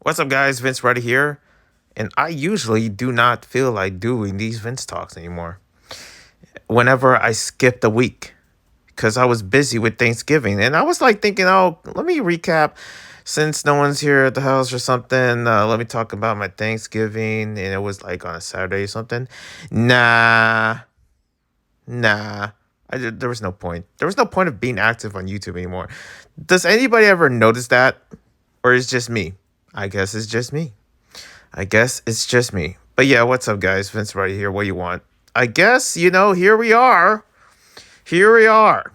What's up, guys? Vince right here, and I usually do not feel like doing these Vince talks anymore. Whenever I skipped a week, because I was busy with Thanksgiving, and I was like thinking, oh, let me recap since no one's here at the house or something. Let me talk about my Thanksgiving, and it was like on a Saturday or something. Nah, nah. There was no point. There was no point of being active on YouTube anymore. Does anybody ever notice that, or is it just me? I guess it's just me. I guess it's just me. But yeah, what's up, guys? Vince right here. What you want? I guess, here we are. Here we are.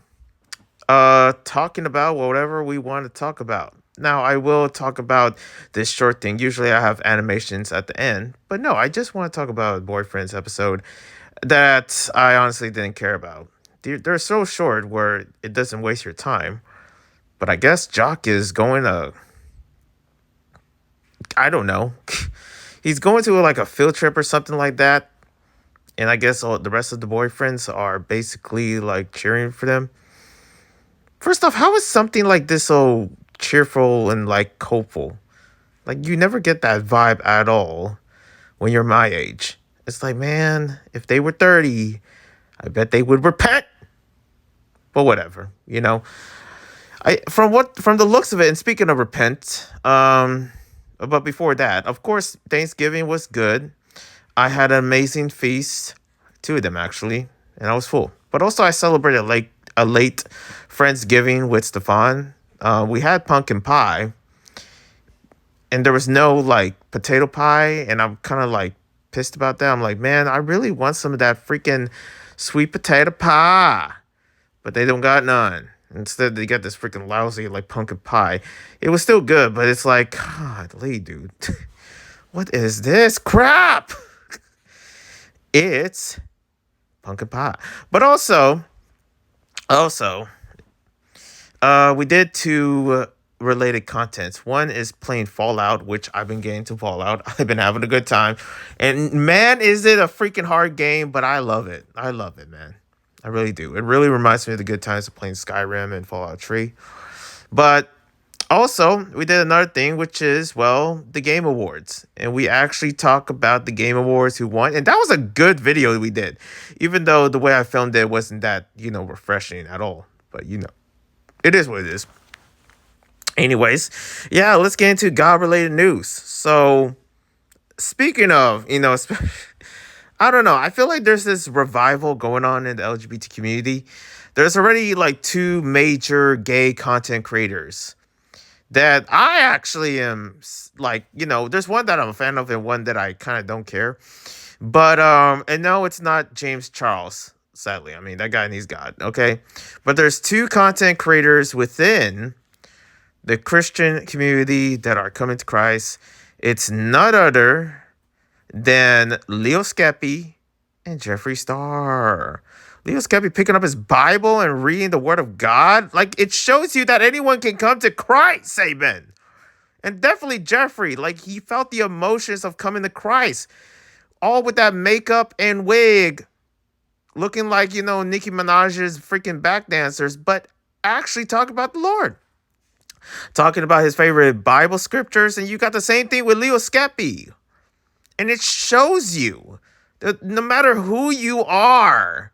Talking about whatever we want to talk about. Now, I will talk about this short thing. Usually I have animations at the end. But no, I just want to talk about Boyfriend's episode that I honestly didn't care about. They're so short where it doesn't waste your time. But I guess Jock is going to, I don't know. He's going to like a field trip or something like that, and I guess all the rest of the boyfriends are basically like cheering for them. First off, how is something like this so cheerful and like hopeful? Like you never get that vibe at all when you're my age. It's like, man, if they were 30, I bet they would repent. But whatever, I from the looks of it, and speaking of repent, but before that, of course, Thanksgiving was good. I had an amazing feast, two of them actually, and I was full. But also, I celebrated a late Friendsgiving with Stefan. We had pumpkin pie, and there was no like potato pie, and I'm kind of like pissed about that. I'm like, man, I really want some of that freaking sweet potato pie, but they don't got none. Instead, they got this freaking lousy like pumpkin pie. It was still good, but it's like, God, dude, what is this crap? It's pumpkin pie. But also, we did two related contents. One is playing Fallout, which I've been getting to Fallout. I've been having a good time, and man, is it a freaking hard game? But I love it. I love it, man. I really do. It really reminds me of the good times of playing Skyrim and Fallout 3. But also, we did another thing, which is, well, the Game Awards. And we actually talk about the Game Awards who won. And that was a good video we did. Even though the way I filmed it wasn't that, refreshing at all. But, it is what it is. Anyways, yeah, let's get into God related news. So, speaking of, I don't know. I feel like there's this revival going on in the LGBT community. There's already like two major gay content creators that I actually am like, there's one that I'm a fan of and one that I kind of don't care. But and no, it's not James Charles, sadly. I mean, that guy needs God, okay? But there's two content creators within the Christian community that are coming to Christ. It's none other than Leo Skepi and Jeffree Star. Leo Skepi picking up his Bible and reading the Word of God. Like, it shows you that anyone can come to Christ, amen. And definitely Jeffree, like, he felt the emotions of coming to Christ. All with that makeup and wig. Looking like, Nicki Minaj's freaking back dancers. But actually talk about the Lord. Talking about his favorite Bible scriptures. And you got the same thing with Leo Skepi. And it shows you that no matter who you are,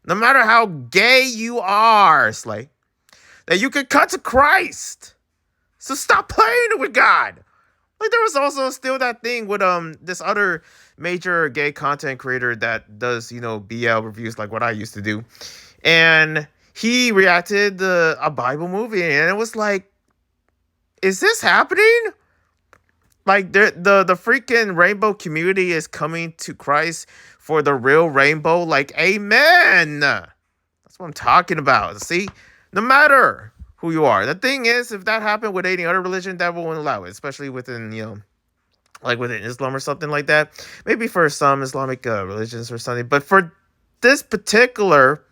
no matter how gay you are, Slay, that you can come to Christ. So stop playing with God. Like there was also still that thing with this other major gay content creator that does, BL reviews like what I used to do. And he reacted to a Bible movie and it was like, is this happening? Like the freaking rainbow community is coming to Christ for the real rainbow. Like, amen. That's what I'm talking about. See, no matter who you are. The thing is, if that happened with any other religion, that won't allow it, especially within, like within Islam or something like that. Maybe for some Islamic religions or something. But for this particular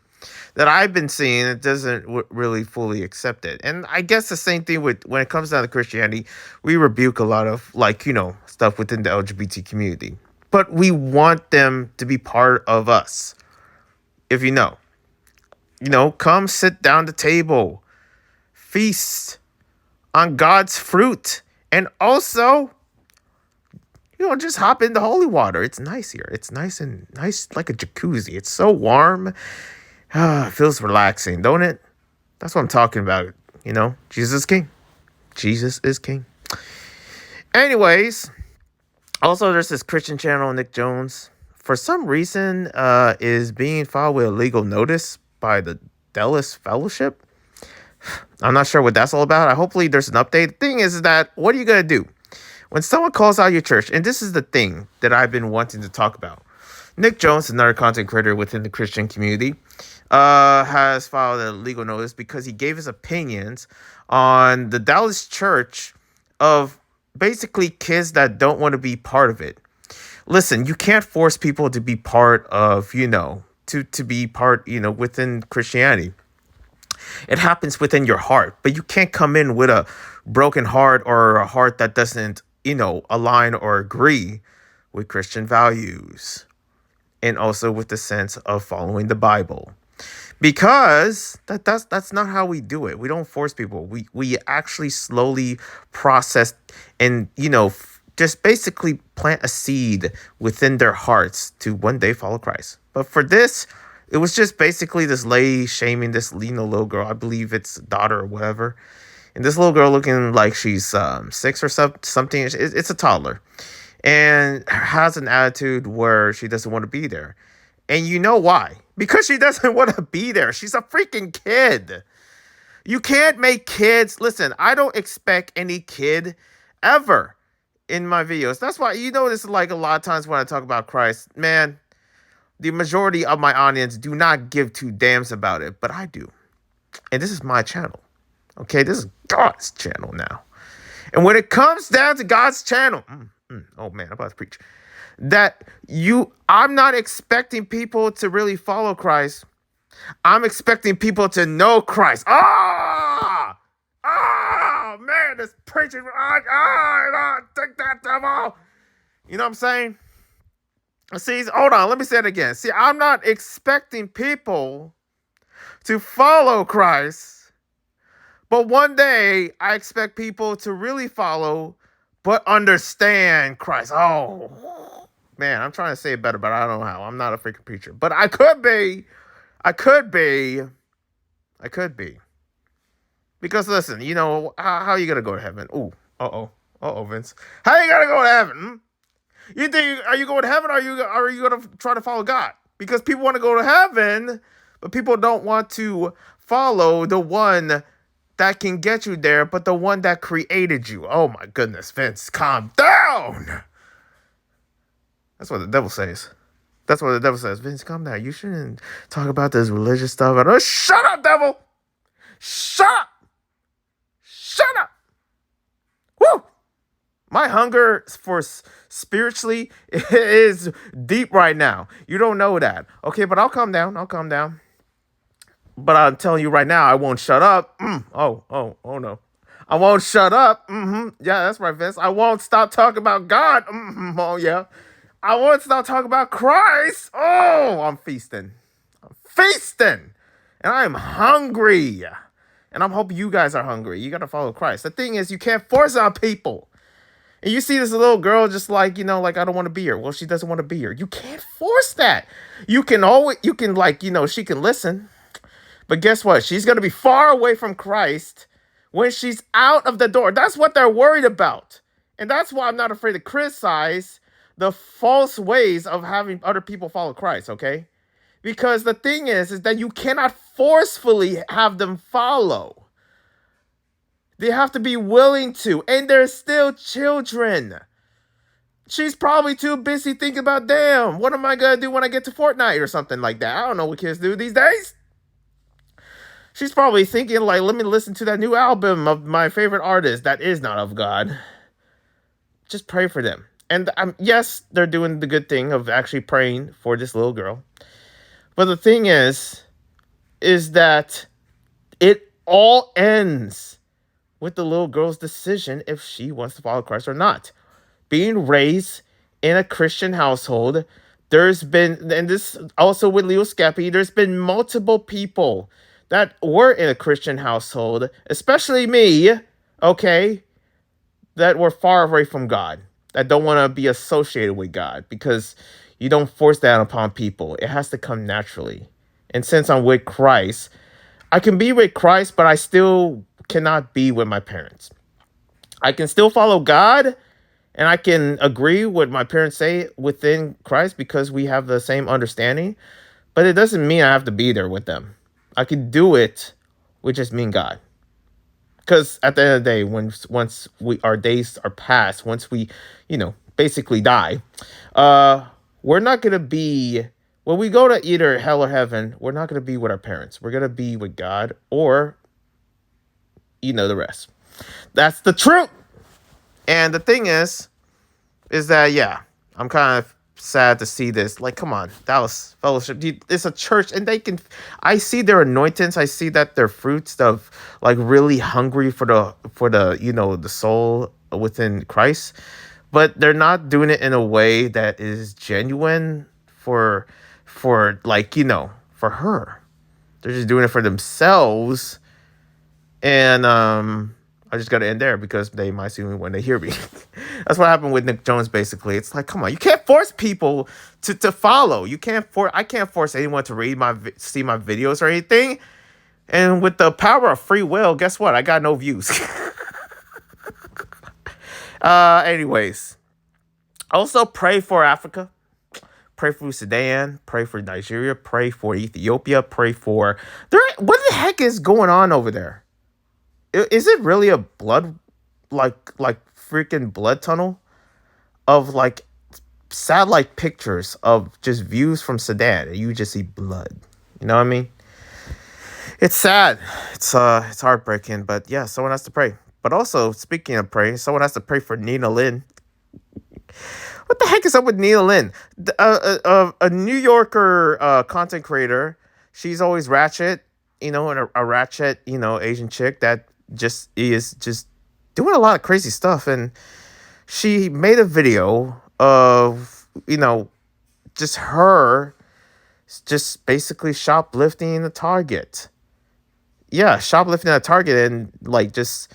that I've been seeing, it doesn't really fully accept it. And I guess the same thing with when it comes down to Christianity, we rebuke a lot of like, stuff within the LGBT community. But we want them to be part of us. If come sit down at the table, feast on God's fruit And also, just hop in the holy water. It's nice here. It's nice like a jacuzzi. It's so warm. It feels relaxing, don't it? That's what I'm talking about. Jesus is king. Jesus is king. Anyways, also there's this Christian channel, Nick Jones. For some reason, is being filed with a legal notice by the Dallas Fellowship. I'm not sure what that's all about. Hopefully there's an update. The thing is that, what are you going to do? When someone calls out your church, and this is the thing that I've been wanting to talk about. Nick Jones, another content creator within the Christian community, has filed a legal notice because he gave his opinions on the Dallas church of basically kids that don't want to be part of it. Listen, you can't force people to be part of, to be part, within Christianity. It happens within your heart, but you can't come in with a broken heart or a heart that doesn't, align or agree with Christian values and also with the sense of following the Bible. Because that's not how we do it. We don't force people. We actually slowly process and, just basically plant a seed within their hearts to one day follow Christ. But for this, it was just basically this lady shaming this little girl. I believe it's daughter or whatever. And this little girl looking like she's 6 or something. It's a toddler. And has an attitude where she doesn't want to be there. And you know why? Because she doesn't want to be there. She's a freaking kid. You can't make kids. Listen, I don't expect any kid ever in my videos. That's why, this is like a lot of times when I talk about Christ, man, the majority of my audience do not give two damns about it, but I do. And this is my channel. Okay, this is God's channel now. And when it comes down to God's channel, oh man, I'm about to preach. I'm not expecting people to really follow Christ. I'm expecting people to know Christ. Man, this preaching. Take that devil. You know what I'm saying? See, hold on, let me say it again. See, I'm not expecting people to follow Christ, but one day I expect people to really follow, but understand Christ. Oh, man, I'm trying to say it better, but I don't know how. I'm not a freaking preacher, but I could be. Because listen, how are you gonna go to heaven? Ooh, Vince. How are you gonna go to heaven? You think, are you going to heaven or are you going to try to follow God? Because people want to go to heaven, but people don't want to follow the one that can get you there, but the one that created you. Oh my goodness, Vince, calm down. That's what the devil says. Vince, calm down. You shouldn't talk about this religious stuff. Shut up, devil. Shut up. Woo. My hunger for spiritually is deep right now. You don't know that. Okay, but I'll calm down. But I'm telling you right now, I won't shut up. Oh no. I won't shut up. Yeah, that's right, Vince. I won't stop talking about God. Oh, yeah. I won't stop talking about Christ. Oh, I'm feasting. And I'm hungry. And I'm hoping you guys are hungry. You got to follow Christ. The thing is, you can't force on people. And you see this little girl just like, like, I don't want to be here. Well, she doesn't want to be here. You can't force that. She can listen. But guess what? She's going to be far away from Christ when she's out of the door. That's what they're worried about. And that's why I'm not afraid to criticize the false ways of having other people follow Christ, okay? Because the thing is that you cannot forcefully have them follow. They have to be willing to. And they're still children. She's probably too busy thinking about, damn, what am I going to do when I get to Fortnite or something like that? I don't know what kids do these days. She's probably thinking, like, let me listen to that new album of my favorite artist that is not of God. Just pray for them. And yes, they're doing the good thing of actually praying for this little girl. But the thing is that it all ends with the little girl's decision if she wants to follow Christ or not. Being raised in a Christian household, there's been, and this also with Leo Skepi, there's been multiple people that were in a Christian household, especially me, okay? that were far away from God, that don't want to be associated with God, because you don't force that upon people. It has to come naturally. And since I'm with Christ, I can be with Christ, but I still cannot be with my parents. I can still follow God, and I can agree what my parents say within Christ because we have the same understanding, but it doesn't mean I have to be there with them. I can do it with just me and God. Because at the end of the day, once our days are past, once we, basically die, uh, we're not gonna be when we go to either hell or heaven. We're not gonna be with our parents. We're gonna be with God, or the rest. That's the truth. And the thing is that, yeah, I'm kind of sad to see this. Like, come on, Dallas Fellowship. It's a church, and I see their anointings. I see that their fruits of like really hungry for the soul within Christ, but they're not doing it in a way that is genuine for like for her. They're just doing it for themselves, and I just got to end there because they might see me when they hear me. That's what happened with Nick Jones, basically. It's like, come on, you can't force people to follow. I can't force anyone to see my videos or anything. And with the power of free will, guess what? I got no views. Anyways, also pray for Africa. Pray for Sudan. Pray for Nigeria. Pray for Ethiopia. Pray for what the heck is going on over there? Is it really a blood, like freaking blood tunnel of like satellite pictures of just views from Sudan, and you just see blood? You know what I mean? It's sad. It's heartbreaking. But yeah, someone has to pray. But also, speaking of praying, someone has to pray for Nina Lynn. What the heck is up with Nina Lynn? A New Yorker content creator. She's always ratchet, and a ratchet, Asian chick that is just doing a lot of crazy stuff. And she made a video of, just her just basically shoplifting a Target. Yeah, shoplifting at Target, and like just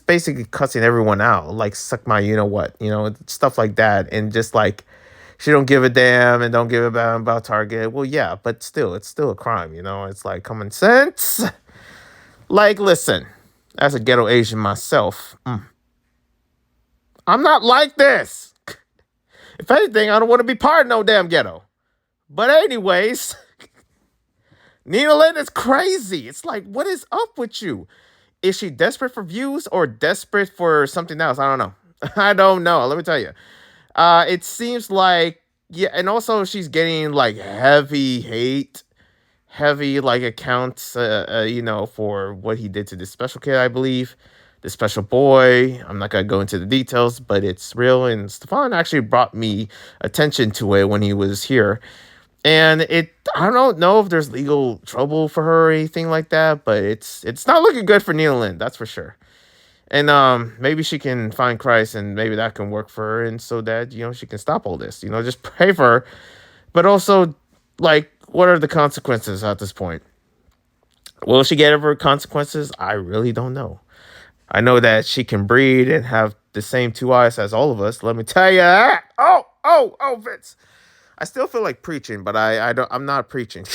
basically cussing everyone out, like suck my what, stuff like that. And just like she don't give a damn and don't give a damn about Target. Well, yeah, but still, it's still a crime, It's like common sense. Like, listen, as a ghetto Asian myself, I'm not like this. If anything, I don't want to be part of no damn ghetto. But anyways, Nina Lynn is crazy. It's like, what is up with you? Is she desperate for views or desperate for something else? I don't know. I don't know. Let me tell you. It seems like, yeah, and also she's getting like heavy hate, heavy like accounts, for what he did to this special kid, I believe. The special boy. I'm not gonna go into the details, but it's real. And Stefan actually brought me attention to it when he was here. And I don't know if there's legal trouble for her or anything like that, but it's not looking good for Nina Lynn, that's for sure. And maybe she can find Christ, and maybe that can work for her, and so that she can stop all this. Just pray for her. But also, like, what are the consequences at this point? Will she get ever consequences? I really don't know. I know that she can breed and have the same two eyes as all of us. Let me tell you that. Oh, Vince. I still feel like preaching, but I'm not preaching.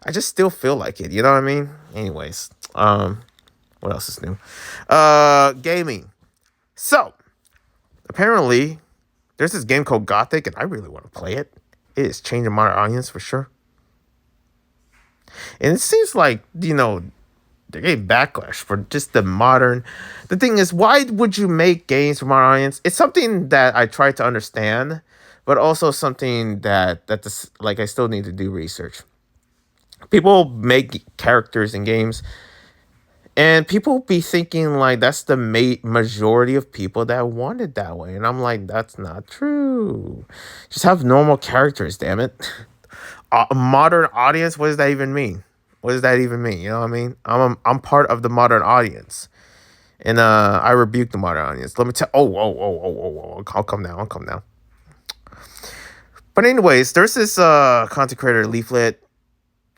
I just still feel like it. You know what I mean? Anyways, what else is new? Gaming. So, apparently, there's this game called Gothic, and I really want to play it. It is changing my audience for sure. And it seems like, they're getting backlash for just the modern. The thing is, why would you make games for modern audience? It's something that I try to understand, but also something that I still need to do research. People make characters in games, and people be thinking like that's the majority of people that want it that way. And I'm like, that's not true. Just have normal characters, damn it. A modern audience, what does that even mean? What does that even mean? You know what I mean? I'm part of the modern audience. And I rebuke the modern audience. Let me tell. Oh. I'll come down. But anyways, there's this content creator, Leaflet.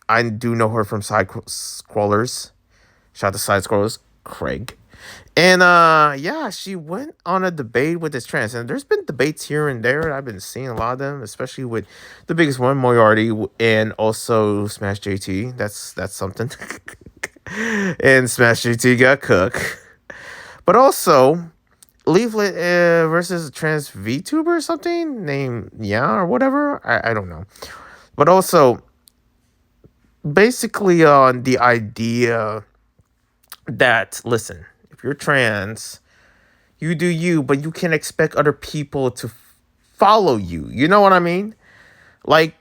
I do know her from Side Scrollers. Shout out to Side Scrollers, Craig. And yeah, she went on a debate with this trans, and there's been debates here and there. I've been seeing a lot of them, especially with the biggest one, Moriarty, and also Smash JT. That's something. And Smash JT got cooked. But also Leaflet versus a trans VTuber or something named Yeah or whatever. I don't know. But also basically on the idea that listen, if you're trans, you do you, but you can't expect other people to follow you. You know what I mean? Like,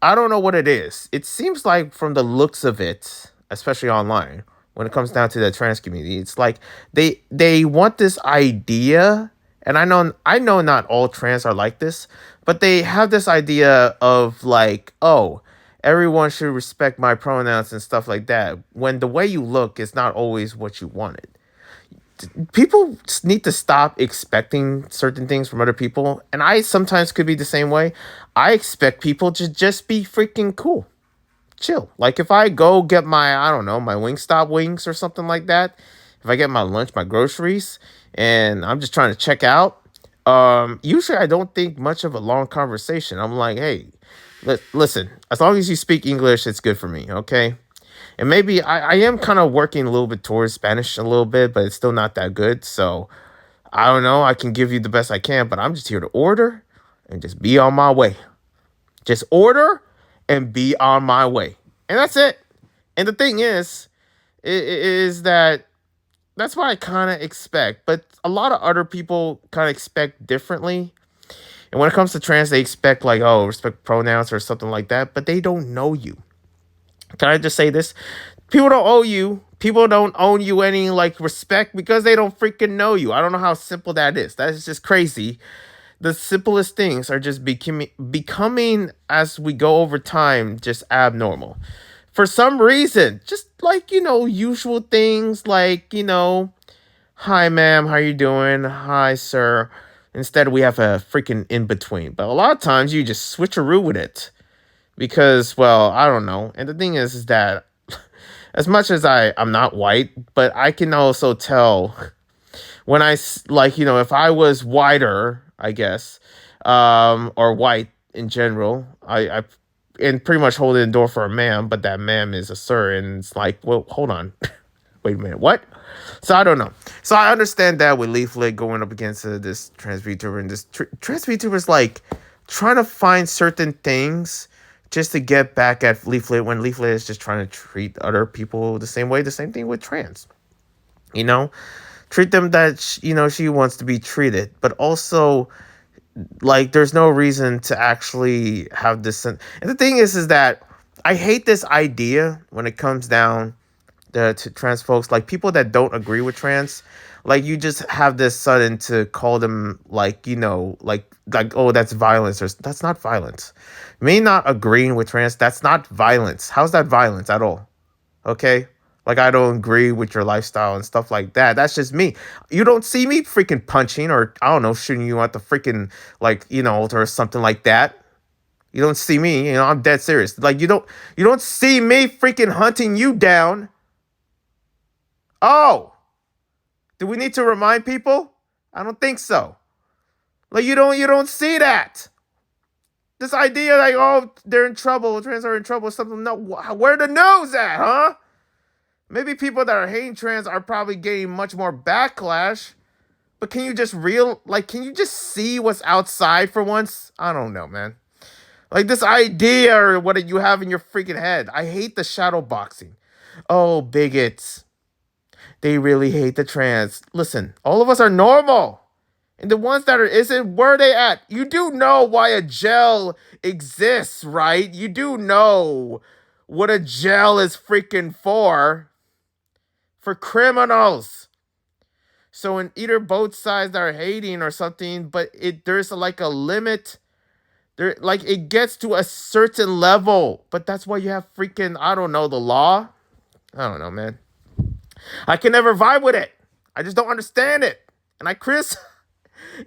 I don't know what it is. It seems like from the looks of it, especially online, when it comes down to the trans community, it's like they want this idea, and I know not all trans are like this, but they have this idea of like, oh, everyone should respect my pronouns and stuff like that. When the way you look is not always what you wanted. People need to stop expecting certain things from other people, and I sometimes could be the same way. I expect people to just be freaking cool, chill. Like if I go get my, I don't know, my Wingstop wings or something like that, if I get my lunch, my groceries, and I'm just trying to check out, usually I don't think much of a long conversation. I'm like, hey, listen, as long as you speak English, it's good for me, okay? And maybe I am kind of working a little bit towards Spanish a little bit, but it's still not that good. So I don't know. I can give you the best I can, but I'm just here to order and just be on my way. Just order and be on my way. And that's it. And the thing is that that's what I kind of expect. But a lot of other people kind of expect differently. And when it comes to trans, they expect like, oh, respect pronouns or something like that, but they don't know you. Can I just say this? People don't owe you. People don't owe you any like respect because they don't freaking know you. I don't know how simple that is. That is just crazy. The simplest things are just becoming as we go over time just abnormal. For some reason, just like usual things like hi ma'am, how you doing? Hi sir. Instead, we have a freaking in between. But a lot of times you just switcheroo with it because, well, I don't know. And the thing is that as much as I'm not white, but I can also tell when like, if I was whiter, I guess, or white in general, I and pretty much hold the door for a ma'am, but that ma'am is a sir, and it's like, well, hold on, wait a minute, what? So I don't know. So I understand that with Leaflet going up against this trans VTuber, and this trans VTuber is like trying to find certain things just to get back at Leaflet when Leaflet is just trying to treat other people the same way. The same thing with trans, you know, treat them that she wants to be treated, but also like there's no reason to actually have this. And the thing is that I hate this idea when it comes down to trans folks, like people that don't agree with trans, like you just have this sudden to call them like oh, that's violence, or that's not violence. Me not agreeing with trans, that's not violence. How's that violence at all? Okay, like I don't agree with your lifestyle and stuff like that. That's just me. You don't see me freaking punching or I don't know, shooting you at the freaking or something like that. You don't see me, I'm dead serious. Like you don't see me freaking hunting you down. Oh, do we need to remind people? I don't think so. Like you don't see that. This idea like, oh, they're in trouble, trans are in trouble, something. No, where the news at, huh? Maybe people that are hating trans are probably getting much more backlash. But can you just can you just see what's outside for once? I don't know, man. Like this idea or what you have in your freaking head. I hate the shadow boxing. Oh, bigots. They really hate the trans. Listen, all of us are normal. And the ones that isn't, where are they at? You do know why a jail exists, right? You do know what a jail is freaking for. For criminals. So in either both sides that are hating or something, but there's like a limit. There, like it gets to a certain level. But that's why you have freaking, I don't know, the law. I don't know, man. I can never vibe with it. I just don't understand it. And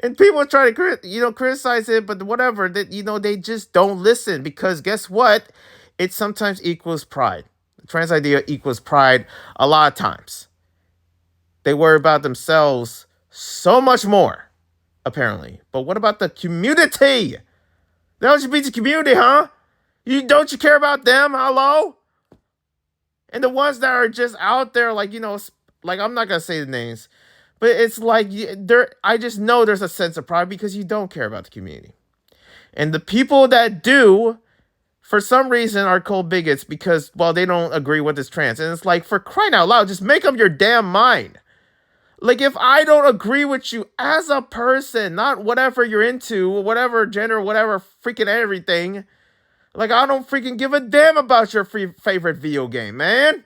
and people try to criticize it, but whatever, that they just don't listen because guess what? It sometimes equals pride. The trans idea equals pride a lot of times. They worry about themselves so much more, apparently. But what about the community? The LGBT community, huh? Don't you care about them? Hello? And the ones that are just out there, like, like, I'm not gonna say the names, but it's like there. I just know there's a sense of pride because you don't care about the community, and the people that do, for some reason, are called bigots because, well, they don't agree with this trans, and it's like, for crying out loud, just make up your damn mind. Like, if I don't agree with you as a person, not whatever you're into, whatever gender, whatever freaking everything, like, I don't freaking give a damn about your favorite video game, man.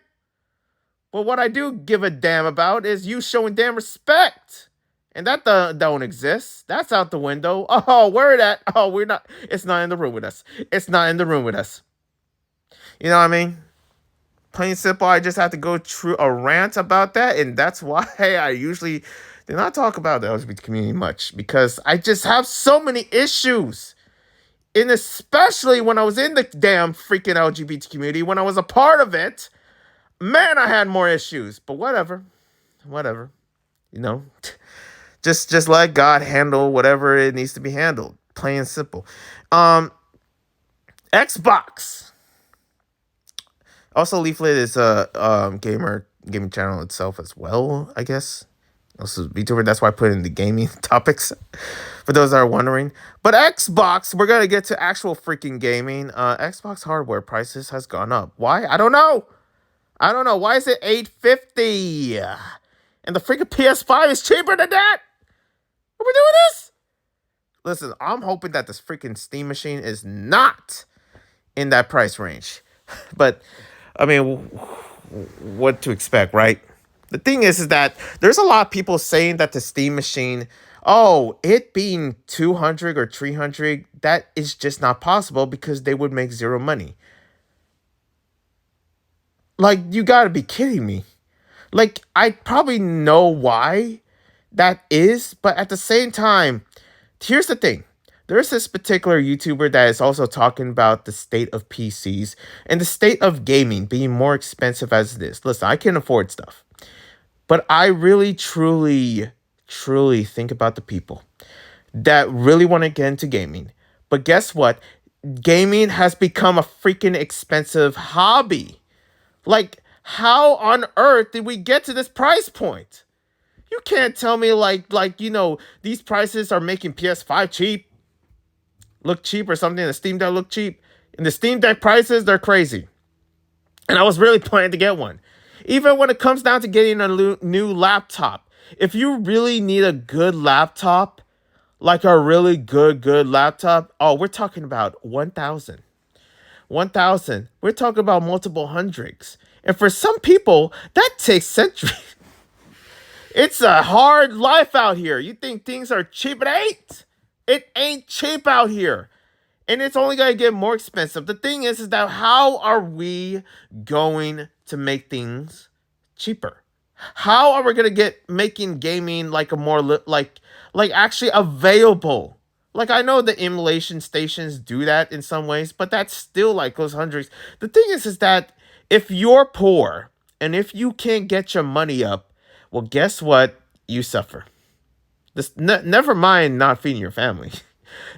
But what I do give a damn about is you showing damn respect. And that don't exist. That's out the window. Oh, where that? Oh, we're not. It's not in the room with us. It's not in the room with us. You know what I mean? Plain simple, I just have to go through a rant about that. And that's why I usually do not talk about the LGBT community much. Because I just have so many issues. And especially when I was in the damn freaking LGBT community, when I was a part of it, man, I had more issues. But whatever. You know, just let God handle whatever it needs to be handled. Plain and simple. Xbox. Also, Leaflet is a gaming channel itself as well, I guess. Also, VTuber. That's why I put in the gaming topics for those that are wondering. But Xbox, we're gonna get to actual freaking gaming. Xbox hardware prices has gone up. Why? I don't know. Why is it $850? And the freaking PS5 is cheaper than that? Are we doing this? Listen, I'm hoping that this freaking Steam machine is not in that price range. But, I mean, what to expect, right? The thing is that there's a lot of people saying that the Steam machine, oh, it being 200 or 300, that is just not possible because they would make zero money. Like, you gotta be kidding me. Like, I probably know why that is, but at the same time, here's the thing. There's this particular YouTuber that is also talking about the state of PCs and the state of gaming being more expensive as it is. Listen, I can afford stuff, but I really, truly, truly think about the people that really want to get into gaming. But guess what? Gaming has become a freaking expensive hobby. Like, how on earth did we get to this price point? You can't tell me these prices are making PS5 look cheap or something. The Steam Deck look cheap. And the Steam Deck prices, they're crazy. And I was really planning to get one. Even when it comes down to getting a new laptop, if you really need a good laptop, like a really good laptop, oh, we're talking about 1,000. 1,000. We're talking about multiple hundreds. And for some people, that takes centuries. It's a hard life out here. You think things are cheap? It ain't. It ain't cheap out here. And it's only going to get more expensive. The thing is that how are we going to make things cheaper? How are we going to get making gaming like a more like actually available? Like, I know the emulation stations do that in some ways, but that's still like those hundreds. The thing is that if you're poor and if you can't get your money up, well, guess what? You suffer. Never mind not feeding your family.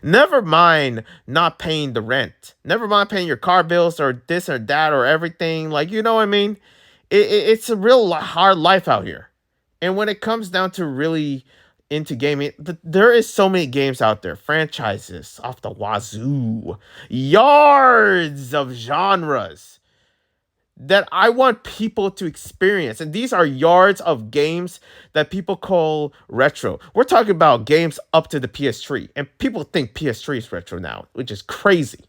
Never mind not paying the rent. Never mind paying your car bills or this or that or everything. Like, you know what I mean? It's a real hard life out here. And when it comes down to really into gaming, there is so many games out there, franchises off the wazoo, yards of genres that I want people to experience. And these are yards of games that people call retro. We're talking about games up to the PS3, and people think PS3 is retro now, which is crazy.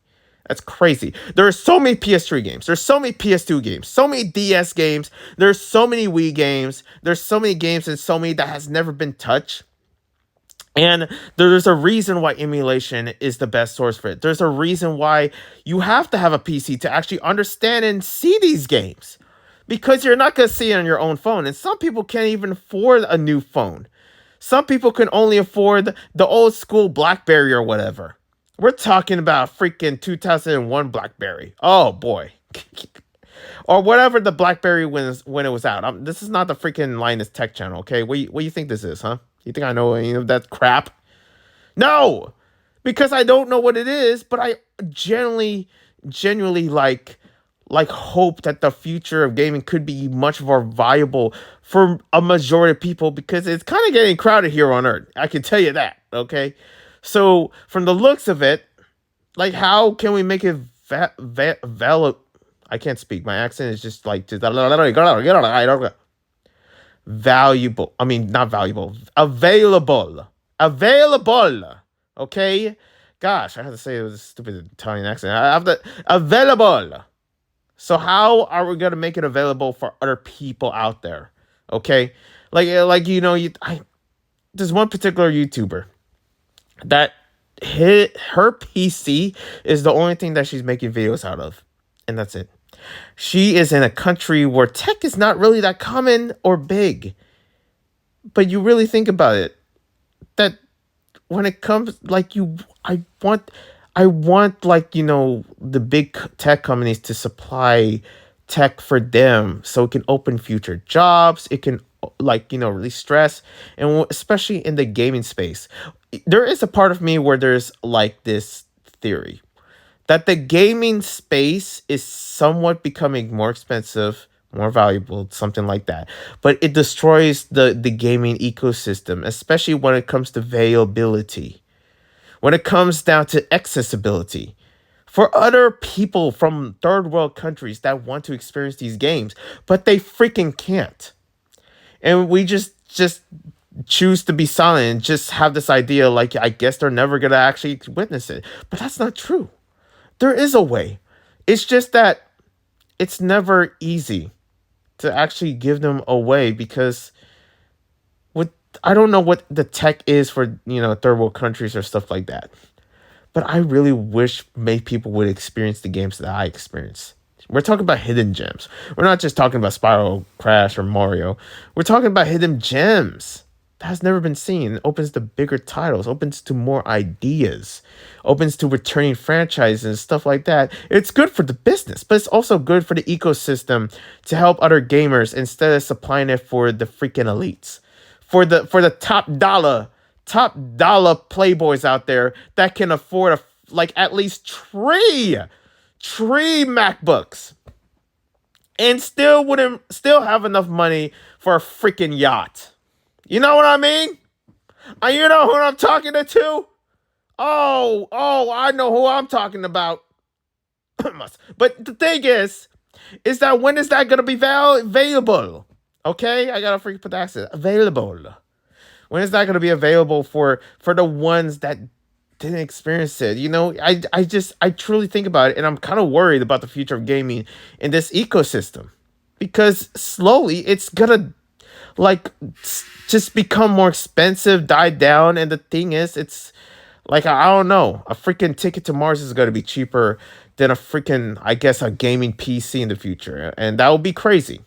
That's crazy. There are so many PS3 games. There's so many PS2 games. So many DS games. There's so many Wii games. There's so many games and so many that has never been touched. And there's a reason why emulation is the best source for it. There's a reason why you have to have a PC to actually understand and see these games. Because you're not going to see it on your own phone. And some people can't even afford a new phone. Some people can only afford the old school BlackBerry or whatever. We're talking about freaking 2001 BlackBerry. Oh boy. or whatever the BlackBerry when it was out. This is not the freaking Linus Tech Channel, okay? What you think this is, huh? You think I know any of that crap? No, because I don't know what it is, but I genuinely like hope that the future of gaming could be much more viable for a majority of people because it's kind of getting crowded here on Earth. I can tell you that, okay? So from the looks of it, like how can we make it valid? I can't speak. My accent is just like valuable. I mean, not valuable. Available. Available. Okay? Gosh, I have to say it was a stupid Italian accent. I have to available. So how are we gonna make it available for other people out there? Okay? Like there's one particular YouTuber that her PC is the only thing that she's making videos out of. And that's it. She is in a country where tech is not really that common or big. But you really think about it, that when it comes I want the big tech companies to supply tech for them so it can open future jobs, it can release stress, and especially in the gaming space. There is a part of me where there's like this theory that the gaming space is somewhat becoming more expensive, more valuable, something like that. But it destroys the gaming ecosystem, especially when it comes to availability, when it comes down to accessibility. For other people from third world countries that want to experience these games, but they freaking can't. And we just choose to be silent and just have this idea like I guess they're never gonna actually witness it. But that's not true. There is a way. It's just that it's never easy to actually give them away because with I don't know what the tech is for third world countries or stuff like that. But I really wish people would experience the games that I experience. We're talking about hidden gems. We're not just talking about Spyro, Crash, or Mario. We're talking about hidden gems that has never been seen. It opens to bigger titles, opens to more ideas, opens to returning franchises and stuff like that. It's good for the business, but it's also good for the ecosystem to help other gamers instead of supplying it for the freaking elites, for the top dollar playboys out there that can afford at least three MacBooks and still have enough money for a freaking yacht. You know what I mean? You know who I'm talking to? Oh, I know who I'm talking about. But the thing is that when is that going to be available? Okay? I got to freaking put the accent. Available. When is that going to be available for the ones that didn't experience it? I truly think about it, and I'm kind of worried about the future of gaming in this ecosystem because slowly it's gonna just become more expensive, die down, and the thing is, it's I don't know, a freaking ticket to Mars is gonna be cheaper than a freaking, I guess, a gaming PC in the future, and that would be crazy.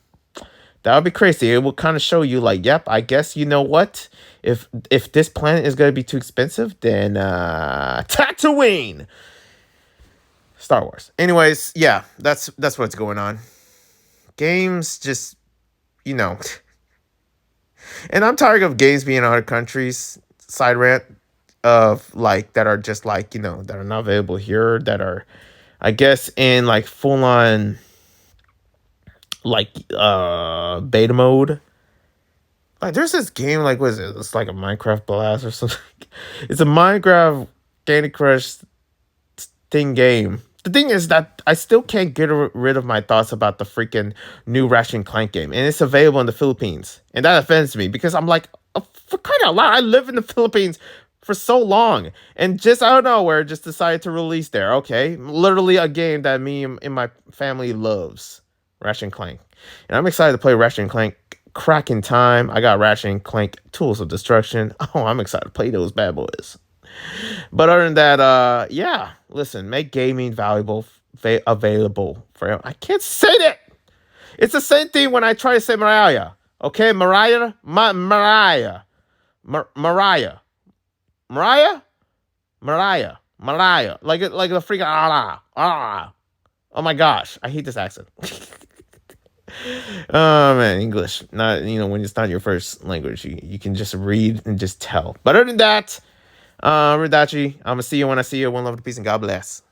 That would be crazy. It will kind of show you yep, I guess you know what? If this planet is gonna be too expensive, then Tatooine. Star Wars. Anyways, yeah, that's what's going on. Games just and I'm tired of games being in other countries. Side rant of that are just that are not available here, that are I guess in full on beta mode. There's this game, what is it? It's like a Minecraft Blast or something. It's a Minecraft Candy Crush game. The thing is that I still can't get rid of my thoughts about the freaking new Ratchet and Clank game. And it's available in the Philippines. And that offends me because I'm like, oh, for crying out loud, I live in the Philippines for so long. And just out of nowhere, just decided to release there. Okay. Literally a game that me and my family loves. Ratchet and Clank. And I'm excited to play Ratchet and Clank. Cracking time. I got Ratchet and Clank Tools of Destruction. Oh, I'm excited to play those bad boys. But other than that, yeah, listen, make gaming available for I can't say that. It's the same thing when I try to say Mariah. Okay, Mariah. Mariah. Like the freaking Oh my gosh, I hate this accent. Oh man, English. Not when it's not your first language, you can just read and just tell. But other than that, Ridachi, I'm gonna see you when I see you. One love to peace and God bless.